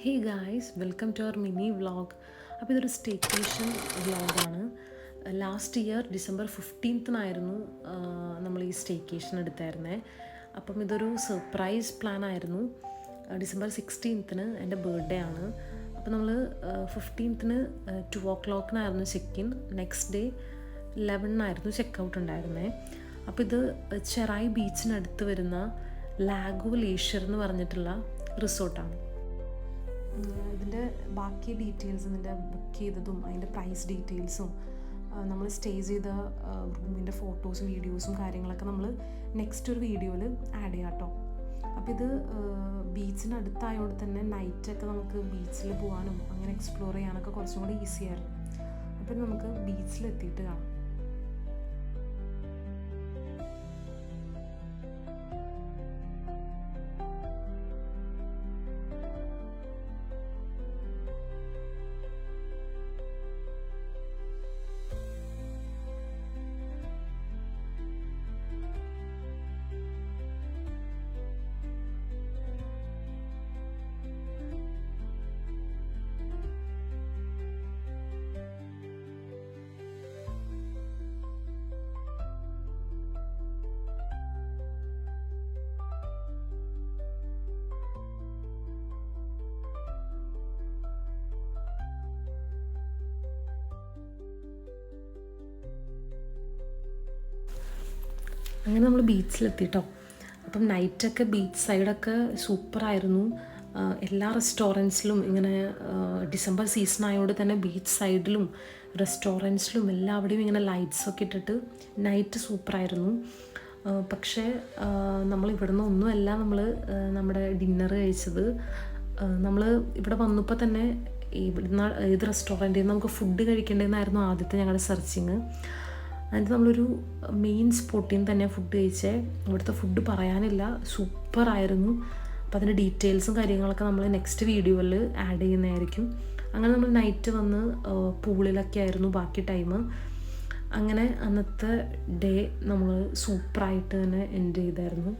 Hey guys, welcome to our mini vlog. അപ്പോൾ ഇതൊരു staycation വ്ളോഗാണ്. ലാസ്റ്റ് ഇയർ ഡിസംബർ 15-നായിരുന്നു നമ്മൾ ഈ സ്റ്റേക്കേഷൻ എടുത്തായിരുന്നേ. അപ്പം ഇതൊരു സർപ്രൈസ് പ്ലാൻ ആയിരുന്നു. ഡിസംബർ 16-ന് എൻ്റെ ബർത്ത്ഡേ ആണ്. അപ്പോൾ നമ്മൾ 15-ന് 2 o'clock check in. Next day 11-നായിരുന്നു ചെക്ക് ഔട്ട് ഉണ്ടായിരുന്നത്. അപ്പോൾ ഇത് ചെറായി ബീച്ചിനടുത്ത് വരുന്ന ലാഗോ ലേഷ്യർ എന്ന് പറഞ്ഞിട്ടുള്ള റിസോർട്ടാണ്. ഇതിൻ്റെ ബാക്കി ഡീറ്റെയിൽസ്, ഇതിൻ്റെ ബുക്ക് ചെയ്തതും അതിൻ്റെ പ്രൈസ് ഡീറ്റെയിൽസും നമ്മൾ സ്റ്റേ ചെയ്ത റൂമിൻ്റെ ഫോട്ടോസും വീഡിയോസും കാര്യങ്ങളൊക്കെ നമ്മൾ നെക്സ്റ്റ് ഒരു വീഡിയോയിൽ ആഡ് ചെയ്യാം കേട്ടോ. അപ്പോൾ ഇത് ബീച്ചിനടുത്തായതുകൊണ്ട് തന്നെ നൈറ്റൊക്കെ നമുക്ക് ബീച്ചിൽ പോകാനും അങ്ങനെ എക്സ്പ്ലോർ ചെയ്യാനൊക്കെ കുറച്ചും കൂടി ഈസിയായിരുന്നു. അപ്പോൾ നമുക്ക് ബീച്ചിലെത്തിയിട്ട് കാണാം. അങ്ങനെ നമ്മൾ ബീച്ചിലെത്തിട്ടോ. അപ്പം നൈറ്റൊക്കെ ബീച്ച് സൈഡൊക്കെ സൂപ്പറായിരുന്നു. എല്ലാ റെസ്റ്റോറൻറ്റ്സിലും ഇങ്ങനെ ഡിസംബർ സീസൺ ആയതുകൊണ്ട് തന്നെ ബീച്ച് സൈഡിലും റെസ്റ്റോറൻറ്റ്സിലും എല്ലാവിടെയും ഇങ്ങനെ ലൈറ്റ്സൊക്കെ ഇട്ടിട്ട് നൈറ്റ് സൂപ്പറായിരുന്നു. പക്ഷേ നമ്മൾ ഇവിടുന്ന് ഒന്നുമല്ല നമ്മൾ നമ്മുടെ ഡിന്നർ കഴിച്ചത്. നമ്മൾ ഇവിടെ വന്നപ്പോൾ തന്നെ ഇവിടുന്ന് ഏത് റെസ്റ്റോറൻറ്റിൽ നിന്ന് നമുക്ക് ഫുഡ് കഴിക്കേണ്ടതെന്നായിരുന്നു ആദ്യത്തെ ഞങ്ങളുടെ സെർച്ചിങ്. എന്നിട്ട് നമ്മളൊരു മെയിൻ സ്പോട്ടിൽ നിന്ന് തന്നെ ഫുഡ് കഴിച്ചേ. ഇവിടുത്തെ ഫുഡ് പറയാനില്ല, സൂപ്പറായിരുന്നു. അപ്പോൾ അതിൻ്റെ ഡീറ്റെയിൽസും കാര്യങ്ങളൊക്കെ നമ്മൾ നെക്സ്റ്റ് വീഡിയോയിൽ ആഡ് ചെയ്യുന്നതായിരിക്കും. അങ്ങനെ നമ്മൾ നൈറ്റ് വന്ന് പൂളിലൊക്കെ ആയിരുന്നു ബാക്കി ടൈം. അങ്ങനെ അന്നത്തെ ഡേ നമ്മൾ സൂപ്പറായിട്ട് തന്നെ എൻജോയ് ചെയ്തായിരുന്നു.